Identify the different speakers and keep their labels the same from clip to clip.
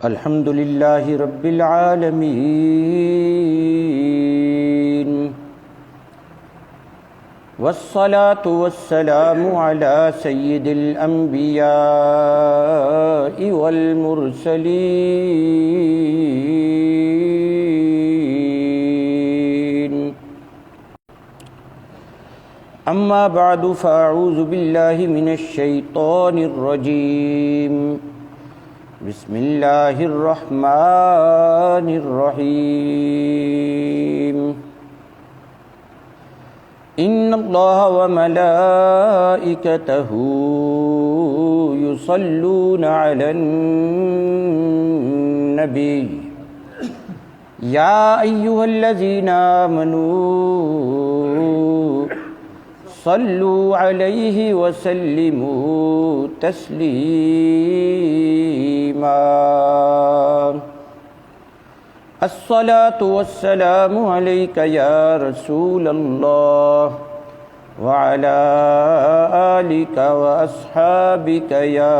Speaker 1: الحمد للہ رب العالمین والصلاة والسلام على سید الانبیاء والمرسلین اما بعد فاعوذ باللہ من الشیطان الرجیم بسم اللہ الرحمن الرحیم ان اللہ وملائکتہ یصلون علی النبی یا ایہا الذین آمنوا صلوا علیہ وسلموا تسلیما الصلاة والسلام علیک یا رسول اللہ وعلی آلک واصحابک یا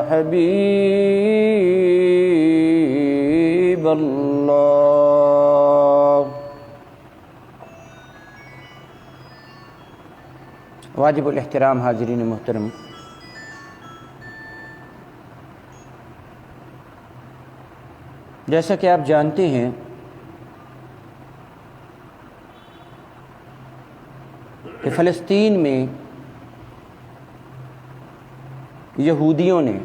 Speaker 1: حبیب اللہ۔ واجب الاحترام حاضرین محترم، جیسا کہ آپ جانتے ہیں کہ فلسطین میں یہودیوں نے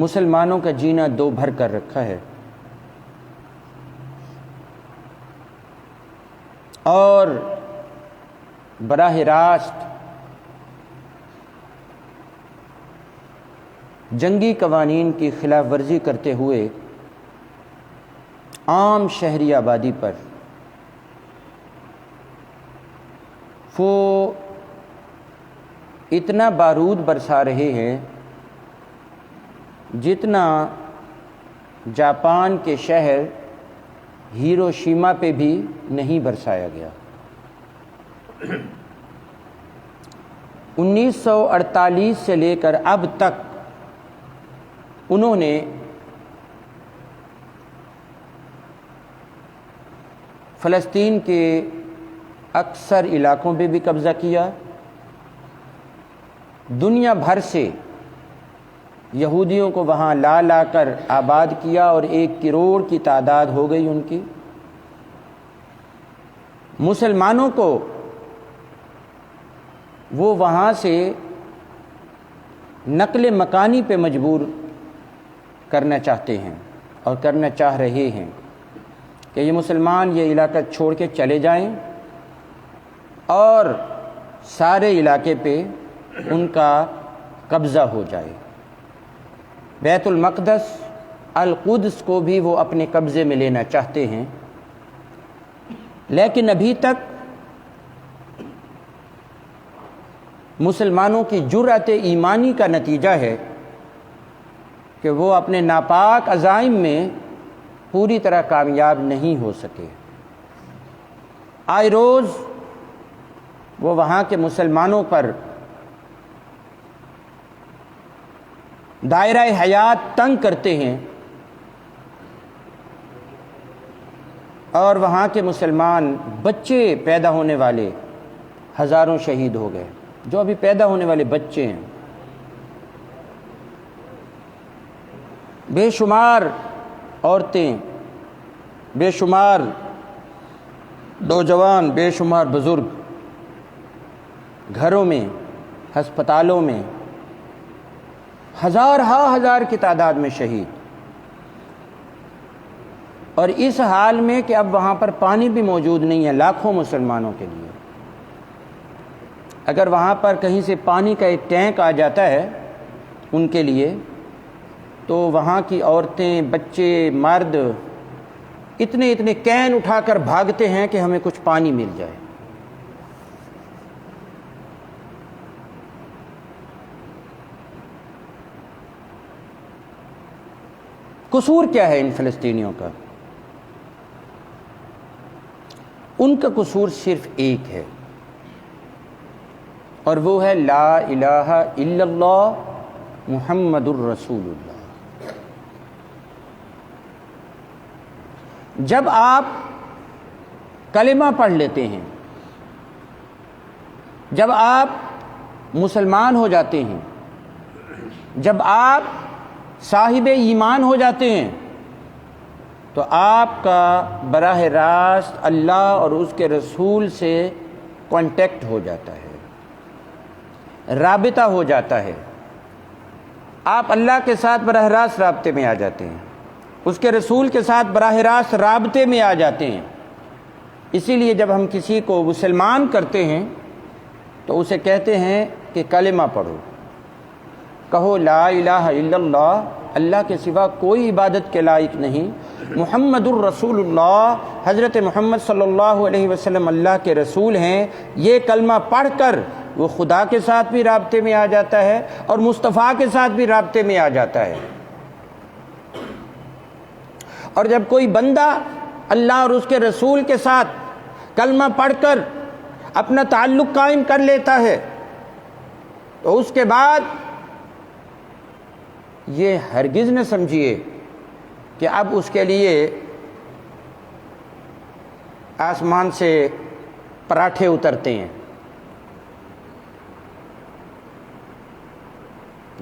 Speaker 1: مسلمانوں کا جینا دو بھر کر رکھا ہے، اور براہ راست جنگی قوانین کی خلاف ورزی کرتے ہوئے عام شہری آبادی پر وہ اتنا بارود برسا رہے ہیں جتنا جاپان کے شہر ہیروشیما پہ بھی نہیں برسایا گیا۔ 1948 سے لے کر اب تک انہوں نے فلسطین کے اکثر علاقوں پہ بھی قبضہ کیا، دنیا بھر سے یہودیوں کو وہاں لا کر آباد کیا، اور 1 کروڑ کی تعداد ہو گئی ان کی۔ مسلمانوں کو وہ وہاں سے نقل مکانی پہ مجبور کرنا چاہتے ہیں اور کرنا چاہ رہے ہیں کہ یہ مسلمان یہ علاقہ چھوڑ کے چلے جائیں اور سارے علاقے پہ ان کا قبضہ ہو جائے۔ بیت المقدس القدس کو بھی وہ اپنے قبضے میں لینا چاہتے ہیں، لیکن ابھی تک مسلمانوں کی جرأت ایمانی کا نتیجہ ہے کہ وہ اپنے ناپاک عزائم میں پوری طرح کامیاب نہیں ہو سکے۔ آئے روز وہ وہاں کے مسلمانوں پر دائرہ حیات تنگ کرتے ہیں، اور وہاں کے مسلمان بچے پیدا ہونے والے ہزاروں شہید ہو گئے۔ جو ابھی پیدا ہونے والے بچے ہیں، بے شمار عورتیں، بے شمار نوجوان، بے شمار بزرگ گھروں میں، ہسپتالوں میں ہزار کی تعداد میں شہید، اور اس حال میں کہ اب وہاں پر پانی بھی موجود نہیں ہے لاکھوں مسلمانوں کے لیے۔ اگر وہاں پر کہیں سے پانی کا ایک ٹینک آ جاتا ہے ان کے لیے، تو وہاں کی عورتیں، بچے، مرد اتنے کین اٹھا کر بھاگتے ہیں کہ ہمیں کچھ پانی مل جائے۔ قصور کیا ہے ان فلسطینیوں کا؟ ان کا قصور صرف ایک ہے، اور وہ ہے لا الہ الا اللہ محمد الرسول اللہ۔ جب آپ کلمہ پڑھ لیتے ہیں، جب آپ مسلمان ہو جاتے ہیں، جب آپ صاحب ایمان ہو جاتے ہیں، تو آپ کا براہ راست اللہ اور اس کے رسول سے کانٹیکٹ ہو جاتا ہے، رابطہ ہو جاتا ہے۔ آپ اللہ کے ساتھ براہ راست رابطے میں آ جاتے ہیں، اس کے رسول کے ساتھ براہ راست رابطے میں آ جاتے ہیں۔ اسی لیے جب ہم کسی کو مسلمان کرتے ہیں تو اسے کہتے ہیں کہ کلمہ پڑھو، کہو لا الہ الا اللہ، اللہ کے سوا کوئی عبادت کے لائق نہیں، محمد الرسول اللہ، حضرت محمد صلی اللہ علیہ وسلم اللہ کے رسول ہیں۔ یہ کلمہ پڑھ کر وہ خدا کے ساتھ بھی رابطے میں آ جاتا ہے اور مصطفیٰ کے ساتھ بھی رابطے میں آ جاتا ہے۔ اور جب کوئی بندہ اللہ اور اس کے رسول کے ساتھ کلمہ پڑھ کر اپنا تعلق قائم کر لیتا ہے تو اس کے بعد یہ ہرگز نہ سمجھیے کہ اب اس کے لیے آسمان سے پراٹھے اترتے ہیں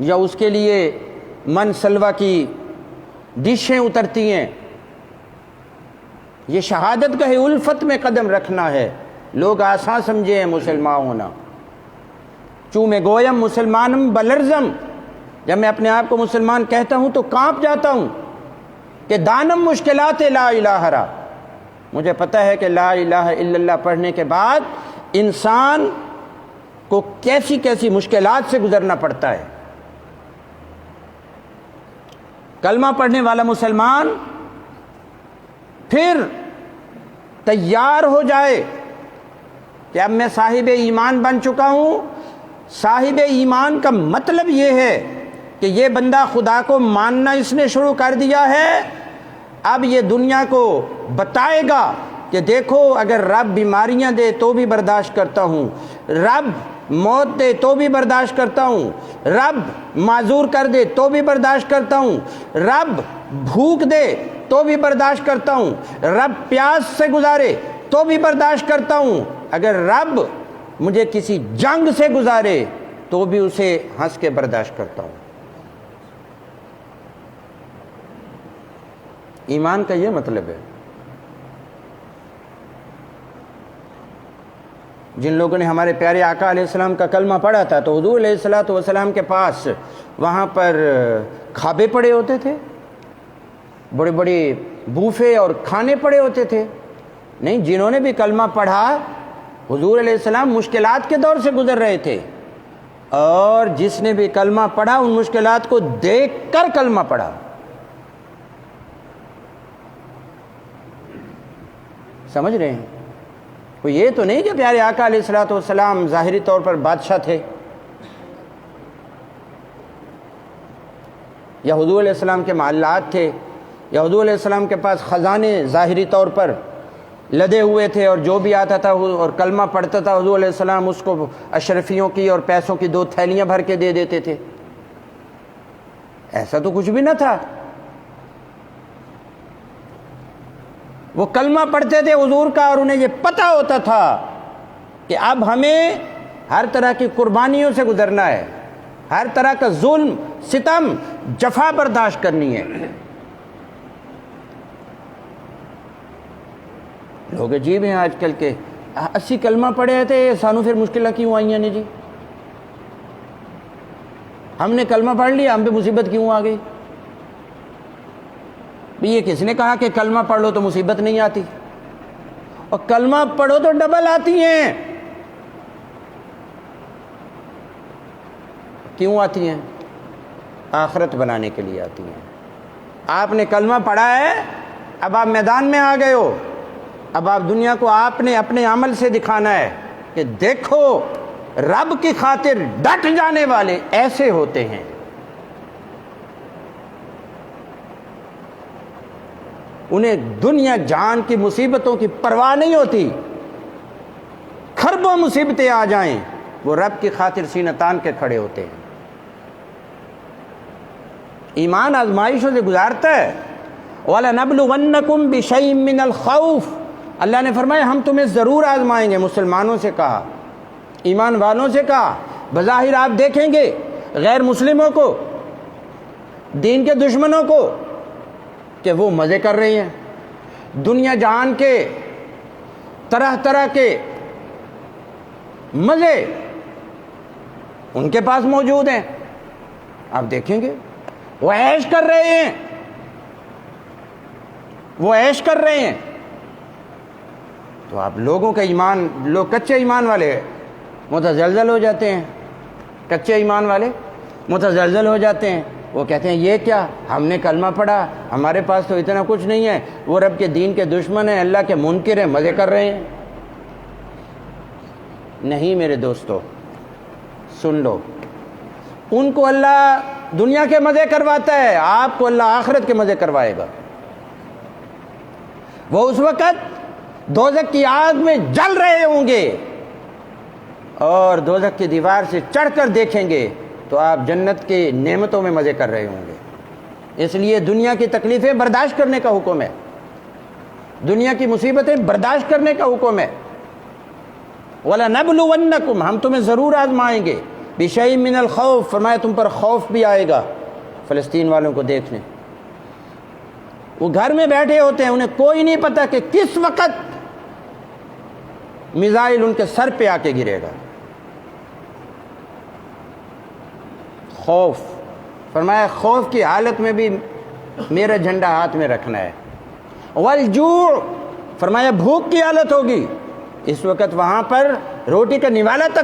Speaker 1: یا اس کے لیے من سلوا کی ڈشیں اترتی ہیں۔ یہ شہادت گاہ الفت میں قدم رکھنا ہے۔ لوگ آسان سمجھے ہیں مسلمان ہونا، چوں میں گویم مسلمانم بلرزم، جب میں اپنے آپ کو مسلمان کہتا ہوں تو کانپ جاتا ہوں کہ دانم مشکلات لا الہ را۔ مجھے پتہ ہے کہ لا الہ الا اللہ پڑھنے کے بعد انسان کو کیسی کیسی مشکلات سے گزرنا پڑتا ہے۔ کلمہ پڑھنے والا مسلمان پھر تیار ہو جائے کہ اب میں صاحب ایمان بن چکا ہوں۔ صاحب ایمان کا مطلب یہ ہے کہ یہ بندہ خدا کو ماننا اس نے شروع کر دیا ہے، اب یہ دنیا کو بتائے گا کہ دیکھو اگر رب بیماریاں دے تو بھی برداشت کرتا ہوں، رب موت دے تو بھی برداشت کرتا ہوں، رب معذور کر دے تو بھی برداشت کرتا ہوں، رب بھوک دے تو بھی برداشت کرتا ہوں، رب پیاس سے گزارے تو بھی برداشت کرتا ہوں، اگر رب مجھے کسی جنگ سے گزارے تو بھی اسے ہنس کے برداشت کرتا ہوں۔ ایمان کا یہ مطلب ہے۔ جن لوگوں نے ہمارے پیارے آقا علیہ السلام کا کلمہ پڑھا تھا تو حضور علیہ السلام کے پاس وہاں پر کھابے پڑے ہوتے تھے، بڑے بڑے بوفے اور کھانے پڑے ہوتے تھے؟ نہیں، جنہوں نے بھی کلمہ پڑھا، حضور علیہ السلام مشکلات کے دور سے گزر رہے تھے، اور جس نے بھی کلمہ پڑھا ان مشکلات کو دیکھ کر کلمہ پڑھا۔ سمجھ رہے ہیں؟ وہ یہ تو نہیں کہ پیارے آقا علیہ السلام ظاہری طور پر بادشاہ تھے، یا حضور علیہ السلام کے محلات تھے، یا حضور علیہ السلام کے پاس خزانے ظاہری طور پر لدے ہوئے تھے، اور جو بھی آتا تھا اور کلمہ پڑھتا تھا حضور علیہ السلام اس کو اشرفیوں کی اور پیسوں کی 2 تھیلیاں بھر کے دے دیتے تھے۔ ایسا تو کچھ بھی نہ تھا۔ وہ کلمہ پڑھتے تھے حضور کا، اور انہیں یہ پتہ ہوتا تھا کہ اب ہمیں ہر طرح کی قربانیوں سے گزرنا ہے، ہر طرح کا ظلم، ستم، جفا برداشت کرنی ہے۔ لوگ عجیب ہیں آج کل کے، 80 کلمہ پڑھے تھے، سانو پھر مشکلیں کیوں آئیں نے جی؟ ہم نے کلمہ پڑھ لیا، ہم پہ مصیبت کیوں آ گئی؟ یہ کس نے کہا کہ کلمہ پڑھ لو تو مصیبت نہیں آتی؟ اور کلمہ پڑھو تو ڈبل آتی ہیں۔ کیوں آتی ہیں؟ آخرت بنانے کے لیے آتی ہیں۔ آپ نے کلمہ پڑھا ہے، اب آپ میدان میں آ گئے ہو، اب آپ دنیا کو آپ نے اپنے عمل سے دکھانا ہے کہ دیکھو رب کی خاطر ڈٹ جانے والے ایسے ہوتے ہیں۔ انہیں دنیا جان کی مصیبتوں کی پرواہ نہیں ہوتی، کھربوں مصیبتیں آ جائیں وہ رب کی خاطر سینہ تان کے کھڑے ہوتے ہیں۔ ایمان آزمائشوں سے گزارتا ہے۔ وَلَنَبْلُوَنَّكُمْ بِشَيْءٍ مِّنَ الْخَوْفِ، اللہ نے فرمایا ہم تمہیں ضرور آزمائیں گے۔ مسلمانوں سے کہا، ایمان والوں سے کہا۔ بظاہر آپ دیکھیں گے غیر مسلموں کو، دین کے دشمنوں کو، کہ وہ مزے کر رہے ہیں، دنیا جہان کے طرح طرح کے مزے ان کے پاس موجود ہیں۔ آپ دیکھیں گے وہ عیش کر رہے ہیں، وہ عیش کر رہے ہیں۔ تو آپ لوگوں کا ایمان، لوگ کچے ایمان والے متزلزل ہو جاتے ہیں، کچے ایمان والے متزلزل ہو جاتے ہیں۔ وہ کہتے ہیں یہ کیا، ہم نے کلمہ پڑھا، ہمارے پاس تو اتنا کچھ نہیں ہے، وہ رب کے دین کے دشمن ہیں، اللہ کے منکر ہیں، مزے کر رہے ہیں۔ نہیں میرے دوستو، سن لو، ان کو اللہ دنیا کے مزے کرواتا ہے، آپ کو اللہ آخرت کے مزے کروائے گا۔ وہ اس وقت دوزخ کی آگ میں جل رہے ہوں گے اور دوزخ کی دیوار سے چڑھ کر دیکھیں گے تو آپ جنت کی نعمتوں میں مزے کر رہے ہوں گے۔ اس لیے دنیا کی تکلیفیں برداشت کرنے کا حکم ہے، دنیا کی مصیبتیں برداشت کرنے کا حکم ہے۔ وَلَنَبْلُوَنَّكُمْ، ہم تمہیں ضرور آزمائیں گے، بِشَيْءٍ مِّنَ الْخَوْفِ، فرمایا تم پر خوف بھی آئے گا۔ فلسطین والوں کو دیکھ لیں، وہ گھر میں بیٹھے ہوتے ہیں، انہیں کوئی نہیں پتا کہ کس وقت میزائل ان کے سر پہ آ کے گرے گا۔ خوف، فرمایا خوف کی حالت میں بھی میرا جھنڈا ہاتھ میں رکھنا ہے۔ والجوع، فرمایا بھوک کی حالت ہوگی، اس وقت وہاں پر روٹی کا نوالا تک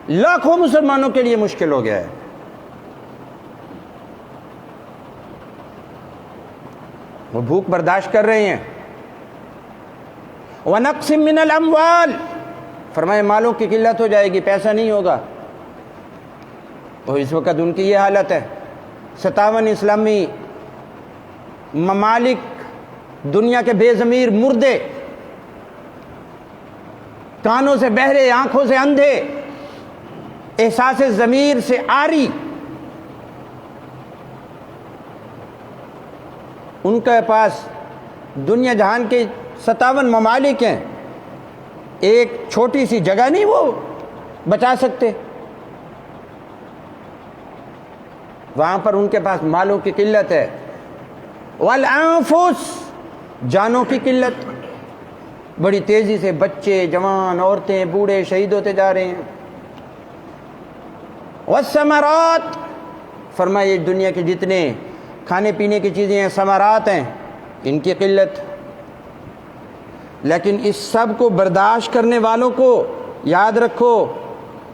Speaker 1: لاکھوں مسلمانوں کے لیے مشکل ہو گیا ہے۔ وہ بھوک برداشت کر رہے ہیں۔ وَنَقْصٍ مِّنَ الْأَمْوَالِ، فرمایا مالوں کی قلت ہو جائے گی، پیسہ نہیں ہوگا۔ اور اس وقت ان کی یہ حالت ہے۔ 57 اسلامی ممالک، دنیا کے بے ضمیر مردے، کانوں سے بہرے، آنکھوں سے اندھے، احساس ضمیر سے عاری، ان کے پاس دنیا جہان کے 57 ممالک ہیں، ایک چھوٹی سی جگہ نہیں وہ بچا سکتے۔ وہاں پر ان کے پاس مالوں کی قلت ہے۔ والانفس، جانوں کی قلت، بڑی تیزی سے بچے، جوان، عورتیں، بوڑھے شہید ہوتے جا رہے ہیں۔ والثمرات، فرمایا دنیا کے جتنے کھانے پینے کی چیزیں ہیں، ثمرات ہیں، ان کی قلت۔ لیکن اس سب کو برداشت کرنے والوں کو یاد رکھو،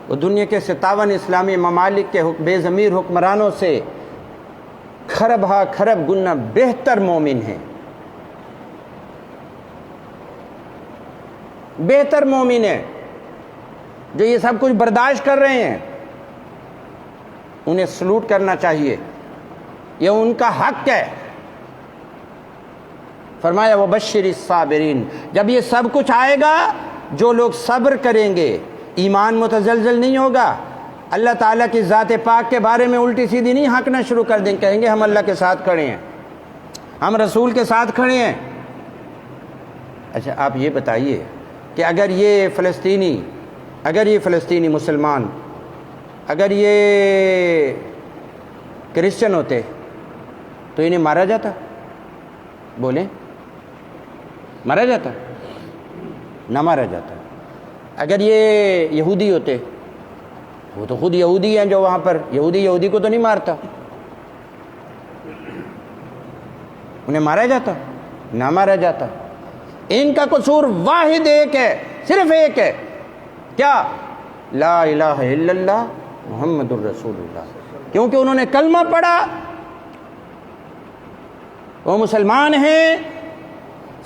Speaker 1: وہ دنیا کے 57 اسلامی ممالک کے بے ضمیر حکمرانوں سے کھرب ہا کھرب گنا بہتر مومن ہیں، بہتر مومن ہیں، جو یہ سب کچھ برداشت کر رہے ہیں۔ انہیں سلوٹ کرنا چاہیے، یہ ان کا حق ہے۔ فرمایا وَبَشِّرِ الصَّابِرِينَ، جب یہ سب کچھ آئے گا، جو لوگ صبر کریں گے، ایمان متزلزل نہیں ہوگا، اللہ تعالیٰ کی ذات پاک کے بارے میں الٹی سیدھی نہیں ہانکنا شروع کر دیں، کہیں گے ہم اللہ کے ساتھ کھڑے ہیں، ہم رسول کے ساتھ کھڑے ہیں۔ اچھا آپ یہ بتائیے کہ اگر یہ فلسطینی مسلمان، اگر یہ کرسچن ہوتے تو انہیں مارا جاتا؟ بولیں، مارا جاتا؟ نہ مارا جاتا۔ اگر یہ یہودی ہوتے، وہ تو خود یہودی ہیں جو وہاں پر، یہودی کو تو نہیں مارتا، انہیں مارا جاتا؟ نہ مارا جاتا۔ ان کا قصور واحد ایک ہے، صرف ایک ہے، کیا؟ لا الہ الا اللہ محمد الرسول اللہ، کیونکہ انہوں نے کلمہ پڑھا، وہ مسلمان ہیں،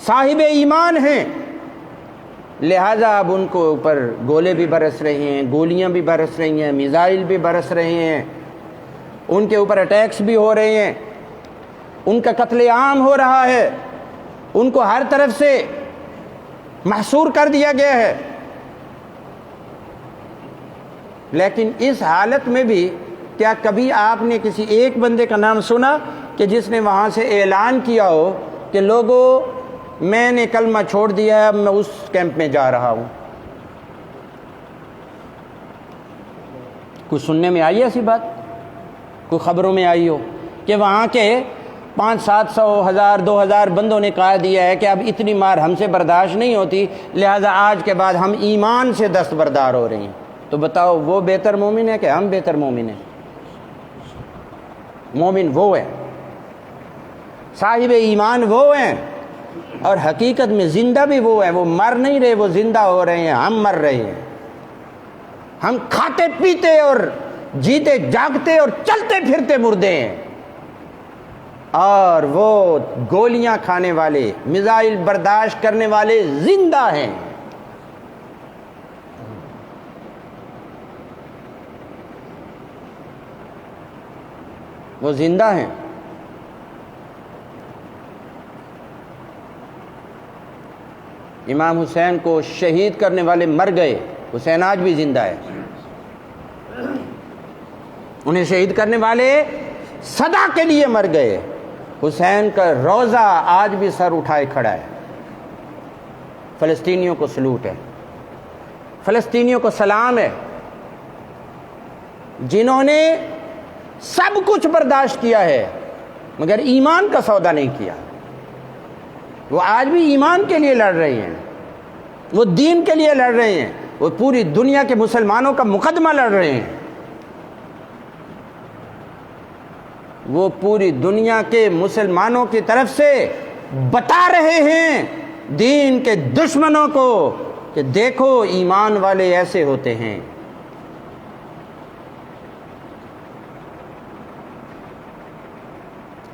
Speaker 1: صاحب ایمان ہیں، لہذا اب ان کو اوپر گولے بھی برس رہے ہیں، گولیاں بھی برس رہی ہیں، میزائل بھی برس رہے ہیں، ان کے اوپر اٹیکس بھی ہو رہے ہیں، ان کا قتل عام ہو رہا ہے، ان کو ہر طرف سے محصور کر دیا گیا ہے۔ لیکن اس حالت میں بھی کیا کبھی آپ نے کسی ایک بندے کا نام سنا کہ جس نے وہاں سے اعلان کیا ہو کہ لوگوں میں نے کلمہ چھوڑ دیا ہے، اب میں اس کیمپ میں جا رہا ہوں؟ کوئی سننے میں آئی ایسی بات؟ کوئی خبروں میں آئی ہو کہ وہاں کے 500-700 1000 2000 بندوں نے کہہ دیا ہے کہ اب اتنی مار ہم سے برداشت نہیں ہوتی، لہذا آج کے بعد ہم ایمان سے دستبردار ہو رہے ہیں؟ تو بتاؤ وہ بہتر مومن ہے کہ ہم بہتر مومن ہیں؟ مومن وہ ہے، صاحب ایمان وہ ہیں، اور حقیقت میں زندہ بھی وہ ہیں۔ وہ مر نہیں رہے، وہ زندہ ہو رہے ہیں، ہم مر رہے ہیں۔ ہم کھاتے پیتے اور جیتے جاگتے اور چلتے پھرتے مردے ہیں، اور وہ گولیاں کھانے والے، میزائل برداشت کرنے والے زندہ ہیں۔ وہ زندہ ہیں۔ امام حسین کو شہید کرنے والے مر گئے، حسین آج بھی زندہ ہے۔ انہیں شہید کرنے والے صدا کے لیے مر گئے، حسین کا روضہ آج بھی سر اٹھائے کھڑا ہے۔ فلسطینیوں کو سلوٹ ہے، فلسطینیوں کو سلام ہے، جنہوں نے سب کچھ برداشت کیا ہے مگر ایمان کا سودا نہیں کیا۔ وہ آج بھی ایمان کے لیے لڑ رہے ہیں، وہ دین کے لیے لڑ رہے ہیں، وہ پوری دنیا کے مسلمانوں کا مقدمہ لڑ رہے ہیں، وہ پوری دنیا کے مسلمانوں کی طرف سے بتا رہے ہیں دین کے دشمنوں کو کہ دیکھو ایمان والے ایسے ہوتے ہیں۔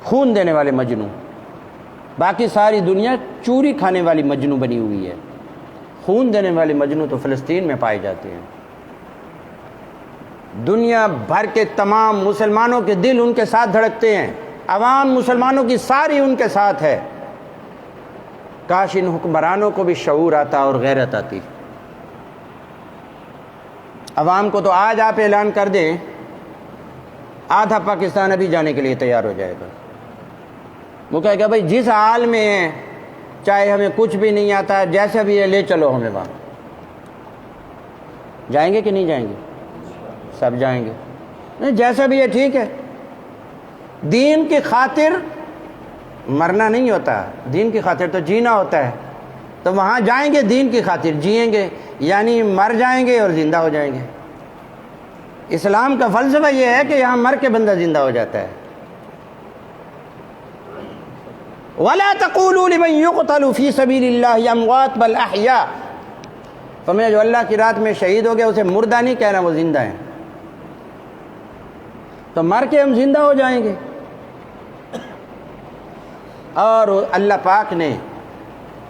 Speaker 1: خون دینے والے مجنو، باقی ساری دنیا چوری کھانے والی مجنو بنی ہوئی ہے، خون دینے والے مجنو تو فلسطین میں پائے جاتے ہیں۔ دنیا بھر کے تمام مسلمانوں کے دل ان کے ساتھ دھڑکتے ہیں، عوام مسلمانوں کی ساری ان کے ساتھ ہے۔ کاش ان حکمرانوں کو بھی شعور آتا اور غیرت آتی۔ عوام کو تو آج آپ اعلان کر دیں، آدھا پاکستان ابھی جانے کے لیے تیار ہو جائے گا۔ وہ کہے گا بھائی جس حال میں ہیں، چاہے ہمیں کچھ بھی نہیں آتا، جیسا بھی ہے لے چلو ہمیں وہاں۔ جائیں گے کہ نہیں جائیں گے؟ سب جائیں گے۔ نہیں، جیسا بھی ہے ٹھیک ہے۔ دین کی خاطر مرنا نہیں ہوتا، دین کی خاطر تو جینا ہوتا ہے۔ تو وہاں جائیں گے دین کی خاطر جئیں گے، یعنی مر جائیں گے اور زندہ ہو جائیں گے۔ اسلام کا فلسفہ یہ ہے کہ یہاں مر کے بندہ زندہ ہو جاتا ہے۔ وَلَا تَقُولُوا لِمَن يُقْتَلُ فِي سَبِيلِ اللَّهِ أَمْوَاتٌ بَلْ أَحْيَاءٌ۔ فرمایا جو اللہ کی رات میں شہید ہو گیا اسے مردہ نہیں کہنا، وہ زندہ ہیں۔ تو مر کے ہم زندہ ہو جائیں گے۔ اور اللہ پاک نے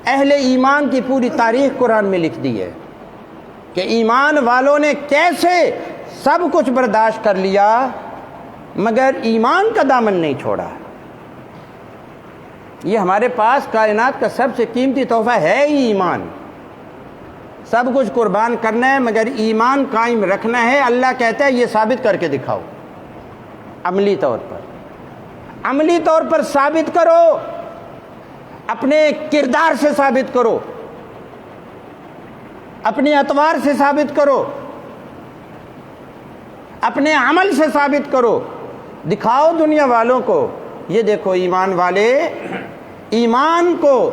Speaker 1: اہل ایمان کی پوری تاریخ قرآن میں لکھ دی ہے کہ ایمان والوں نے کیسے سب کچھ برداشت کر لیا مگر ایمان کا دامن نہیں چھوڑا۔ یہ ہمارے پاس کائنات کا سب سے قیمتی تحفہ ہے ہی ایمان۔ سب کچھ قربان کرنا ہے مگر ایمان قائم رکھنا ہے۔ اللہ کہتا ہے یہ ثابت کر کے دکھاؤ، عملی طور پر، عملی طور پر ثابت کرو، اپنے کردار سے ثابت کرو، اپنے اطوار سے ثابت کرو، اپنے عمل سے ثابت کرو، دکھاؤ دنیا والوں کو یہ دیکھو ایمان والے ایمان کو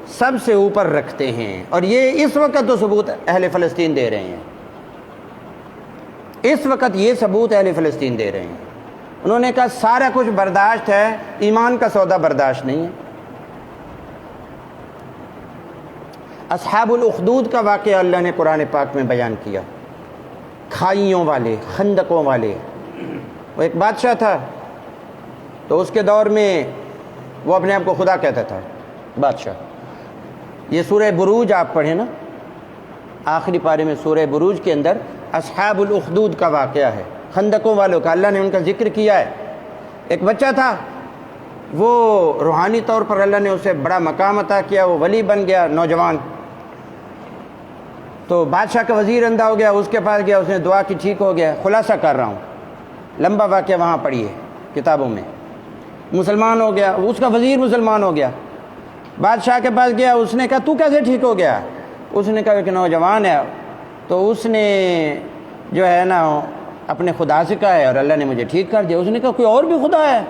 Speaker 1: سب سے اوپر رکھتے ہیں۔ اور یہ اس وقت تو ثبوت اہل فلسطین دے رہے ہیں، اس وقت یہ ثبوت اہل فلسطین دے رہے ہیں۔ انہوں نے کہا سارا کچھ برداشت ہے، ایمان کا سودا برداشت نہیں ہے۔ اصحاب الاخدود کا واقعہ اللہ نے قرآن پاک میں بیان کیا، کھائیوں والے، خندقوں والے۔ وہ ایک بادشاہ تھا، تو اس کے دور میں وہ اپنے آپ کو خدا کہتا تھا، بادشاہ۔ یہ سورہ بروج آپ پڑھیں نا، آخری پارے میں سورہ بروج کے اندر اصحاب الاخدود کا واقعہ ہے، خندقوں والوں کا، اللہ نے ان کا ذکر کیا ہے۔ ایک بچہ تھا، وہ روحانی طور پر اللہ نے اسے بڑا مقام عطا کیا، وہ ولی بن گیا، نوجوان۔ تو بادشاہ کا وزیر اندھا ہو گیا، اس کے پاس گیا، اس نے دعا کی، ٹھیک ہو گیا۔ خلاصہ کر رہا ہوں، لمبا واقعہ وہاں پڑھیے کتابوں میں. مسلمان ہو گیا, اس کا وزیر مسلمان ہو گیا, بادشاہ کے پاس گیا, اس نے کہا تو کیسے ٹھیک ہو گیا؟ اس نے کہا ایک نوجوان ہے, تو اس نے جو ہے نا اپنے خدا سے کہا ہے اور اللہ نے مجھے ٹھیک کر دیا. اس نے کہا کوئی اور بھی خدا ہے؟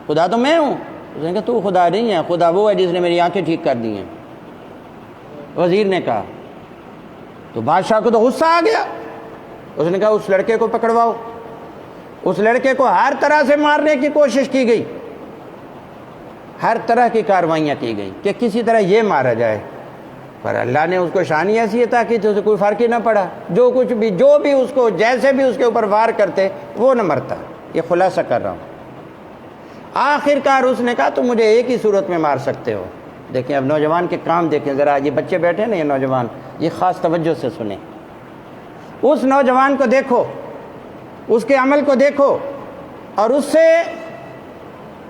Speaker 1: خدا تو میں ہوں. اس نے کہا تو خدا نہیں ہے, خدا وہ ہے جس نے میری آنکھیں ٹھیک کر دی ہیں. وزیر نے کہا. تو بادشاہ کو تو غصہ آ گیا. اس نے کہا اس لڑکے کو پکڑواؤ. اس لڑکے کو ہر طرح سے مارنے کی کوشش کی گئی, ہر طرح کی کاروائیاں کی گئی کہ کسی طرح یہ مارا جائے, پر اللہ نے اس کو شان ایسی عطا کی تو اسے کوئی فرق ہی نہ پڑا. جو بھی اس کو جیسے بھی اس کے اوپر وار کرتے وہ نہ مرتا. یہ خلاصہ کر رہا ہوں. آخر کار اس نے کہا تم مجھے ایک ہی صورت میں مار سکتے ہو. دیکھیں اب نوجوان کے کام دیکھیں ذرا, یہ بچے بیٹھے نا, یہ نوجوان, یہ خاص توجہ سے سنیں. اس نوجوان کو دیکھو, اس کے عمل کو دیکھو اور اس سے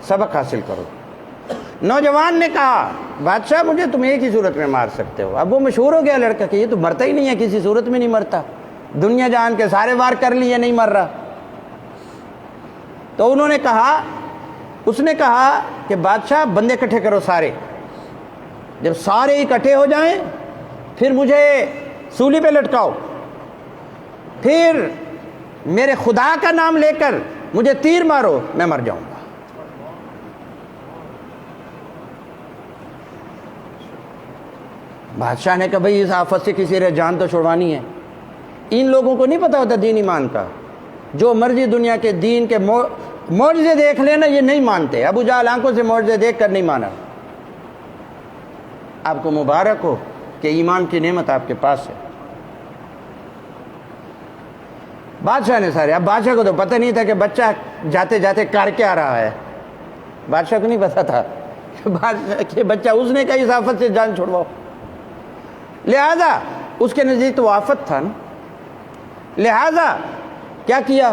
Speaker 1: سبق حاصل کرو. نوجوان نے کہا بادشاہ مجھے تم ایک ہی صورت میں مار سکتے ہو. اب وہ مشہور ہو گیا لڑکا کہ یہ تو مرتا ہی نہیں ہے, کسی صورت میں نہیں مرتا, دنیا جہان کے سارے وار کر لیے نہیں مر رہا. تو انہوں نے کہا, اس نے کہا کہ بادشاہ بندے اکٹھے کرو سارے, جب سارے اکٹھے ہو جائیں پھر مجھے سولی پہ لٹکاؤ, پھر میرے خدا کا نام لے کر مجھے تیر مارو, میں مر جاؤں گا. بادشاہ نے کہا بھئی اس آفت سے کسی رہ جان تو چھڑوانی ہے. ان لوگوں کو نہیں پتا ہوتا دین ایمان کا, جو مرضی دنیا کے دین کے معجزے دیکھ لینا یہ نہیں مانتے. ابو جہل آنکھوں سے معجزے دیکھ کر نہیں مانا. آپ کو مبارک ہو کہ ایمان کی نعمت آپ کے پاس ہے. بادشاہ نے سارے, اب بادشاہ کو تو پتہ نہیں تھا کہ بچہ جاتے جاتے کر کے آ رہا ہے. بادشاہ کو نہیں پتا تھا کہ بچہ, اس نے کہا اس آفت سے جان چھڑواؤ. لہذا اس کے نزدیک تو وہ آفت تھا نا. لہذا کیا کیا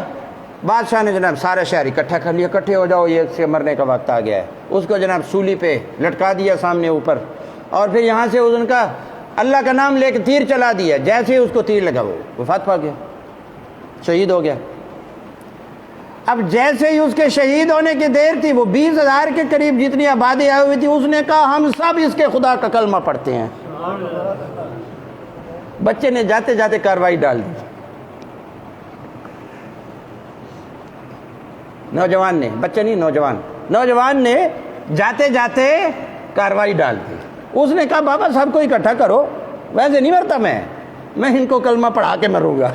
Speaker 1: بادشاہ نے جناب سارا شہر اکٹھا کر لیا, اکٹھے ہو جاؤ, یہ سے مرنے کا وقت آ گیا ہے. اس کو جناب سولی پہ لٹکا دیا سامنے اوپر, اور پھر یہاں سے ان کا اللہ کا نام لے کے تیر چلا دیا. جیسے ہی اس کو تیر لگا وہ وفات پا گیا, شہید ہو گیا. اب جیسے ہی اس کے شہید ہونے کی دیر تھی, وہ 20,000 کے قریب جتنی آبادی آئی ہوئی تھی, اس نے کہا ہم سب اس کے خدا کا کلمہ پڑھتے ہیں. بچے نے جاتے جاتے کاروائی ڈال دی. نوجوان نے, بچہ نہیں نوجوان نے جاتے جاتے کاروائی ڈال دی. اس نے کہا بابا سب کو اکٹھا کرو, ویسے نہیں مرتا میں ان کو کلمہ پڑھا کے مروں گا.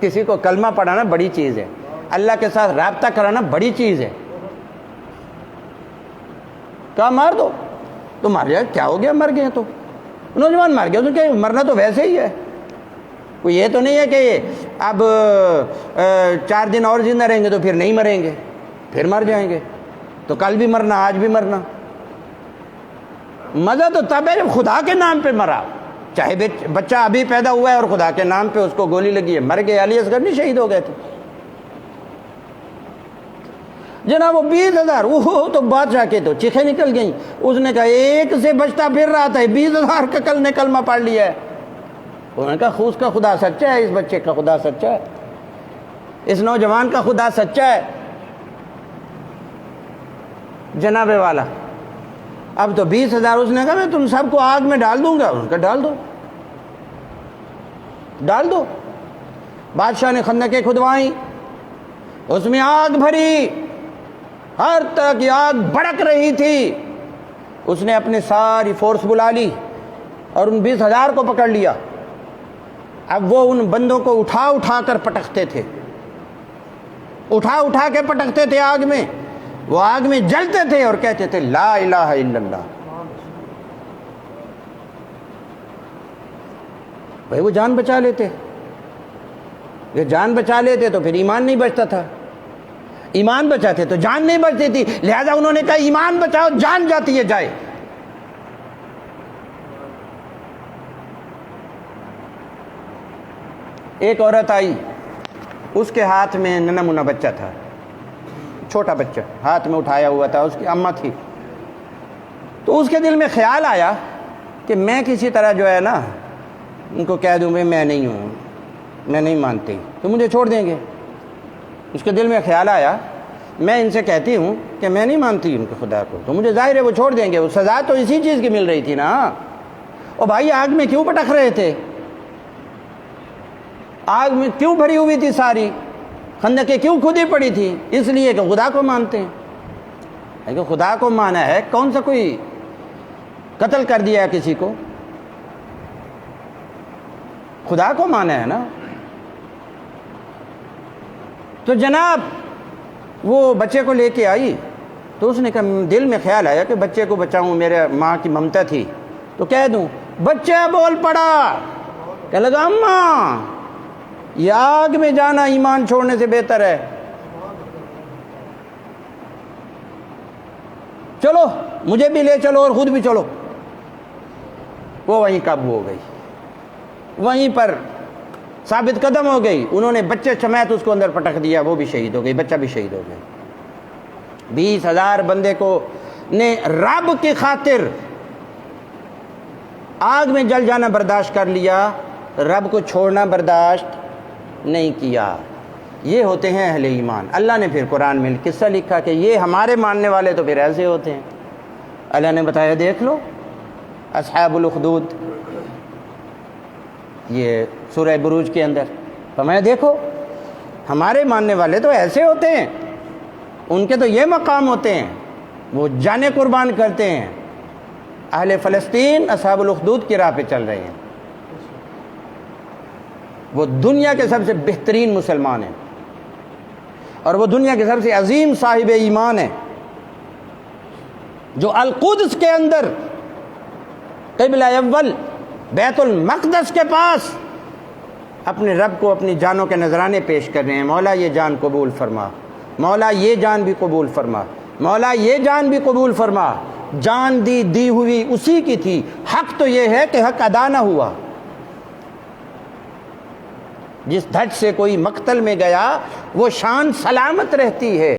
Speaker 1: کسی کو کلمہ پڑھانا بڑی چیز ہے, اللہ کے ساتھ رابطہ کرانا بڑی چیز ہے. کہا مار دو. تو مار جائے, کیا ہو گیا, مر گئے تو نوجوان مار گیا. تو کیا مرنا تو ویسے ہی ہے, کوئی یہ تو نہیں ہے کہ اب 4 دن اور زندہ رہیں گے تو پھر نہیں مریں گے, پھر مر جائیں گے. تو کل بھی مرنا, آج بھی مرنا. مزہ تو تب ہے جب خدا کے نام پہ مرا. چاہے بچہ ابھی پیدا ہوا ہے اور خدا کے نام پہ اس کو گولی لگی ہے, مر گئے. علی اصغر نہیں شہید ہو گئے تھے جناب. وہ 20,000, وہ تو بادشاہ کے تو چیخیں نکل گئیں. اس نے کہا ایک سے بچتا پھر رہا تھا, 20,000 کا کل نے کلمہ پڑھ لیا ہے. انہوں نے کہا اس کا خدا سچا ہے, اس بچے کا خدا سچا ہے, اس نوجوان کا خدا سچا ہے. جناب والا اب تو 20,000. اس نے کہا میں تم سب کو آگ میں ڈال دوں گا. ان کا ڈال دو. بادشاہ نے خندقیں کھدوائیں, اس میں آگ بھری, ہر طرح کی آگ بھڑک رہی تھی. اس نے اپنی ساری فورس بلا لی اور ان 20,000 کو پکڑ لیا. اب وہ ان بندوں کو اٹھا کر پٹکتے تھے, اٹھا کے پٹکتے تھے آگ میں. وہ آگ میں جلتے تھے اور کہتے تھے لا الہ الا اللہ. بھائی وہ جان بچا لیتے, یہ جان بچا لیتے تو پھر ایمان نہیں بچتا تھا. ایمان بچاتے تو جان نہیں بچتی تھی. لہذا انہوں نے کہا ایمان بچاؤ, جان جاتی ہے جائے. ایک عورت آئی, اس کے ہاتھ میں ننھا منھا بچہ تھا, چھوٹا بچہ ہاتھ میں اٹھایا ہوا تھا, اس کی اماں تھی. تو اس کے دل میں خیال آیا کہ میں کسی طرح جو ہے نا ان کو کہہ دوں بھائی میں نہیں ہوں, میں نہیں مانتی, تو مجھے چھوڑ دیں گے. اس کے دل میں خیال آیا میں ان سے کہتی ہوں کہ میں نہیں مانتی ان کے خدا کو، تو مجھے ظاہر ہے وہ چھوڑ دیں گے، وہ سزا تو اسی چیز کی مل رہی تھی نا۔ اور بھائی آگ میں کیوں پٹک رہے تھے؟ آگ میں کیوں بھری ہوئی تھی ساری؟ خندقیں کیوں کھودی پڑی تھی؟ اس لیے کہ خدا کو مانتے ہیں۔ لیکن خدا کو مانا ہے، کون سا کوئی قتل کر دیا کسی کو؟ خدا کو مانا ہے نا۔ تو جناب وہ بچے کو لے کے آئی، تو اس نے کہا دل میں خیال آیا کہ بچے کو بچاؤں، میرے ماں کی ممتا تھی تو کہہ دوں۔ بچہ بول پڑا، کہنے لگا اماں یہ آگ میں جانا ایمان چھوڑنے سے بہتر ہے، چلو مجھے بھی لے چلو اور خود بھی چلو۔ وہ وہیں قابو ہو گئی، وہیں پر ثابت قدم ہو گئی۔ انہوں نے بچے سمیت اس کو اندر پٹک دیا، وہ بھی شہید ہو گئی، بچہ بھی شہید ہو گیا۔ 20,000 بندے کو نے رب کی خاطر آگ میں جل جانا برداشت کر لیا، رب کو چھوڑنا برداشت نہیں کیا۔ یہ ہوتے ہیں اہل ایمان۔ اللہ نے پھر قرآن میں قصہ لکھا کہ یہ ہمارے ماننے والے تو پھر ایسے ہوتے ہیں۔ اللہ نے بتایا دیکھ لو اصحاب الاخدود، یہ سورہ بروج کے اندر فرمایا دیکھو ہمارے ماننے والے تو ایسے ہوتے ہیں، ان کے تو یہ مقام ہوتے ہیں، وہ جانیں قربان کرتے ہیں۔ اہل فلسطین اصحاب الاخدود کی راہ پہ چل رہے ہیں، وہ دنیا کے سب سے بہترین مسلمان ہیں اور وہ دنیا کے سب سے عظیم صاحب ایمان ہیں، جو القدس کے اندر قبلہ اول بیت المقدس کے پاس اپنے رب کو اپنی جانوں کے نذرانے پیش کر رہے ہیں۔ مولا یہ جان قبول فرما، مولا یہ جان بھی قبول فرما، مولا یہ جان بھی قبول فرما۔ جان دی ہوئی اسی کی تھی، حق تو یہ ہے کہ حق ادا نہ ہوا۔ جس دھج سے کوئی مقتل میں گیا وہ شان سلامت رہتی ہے۔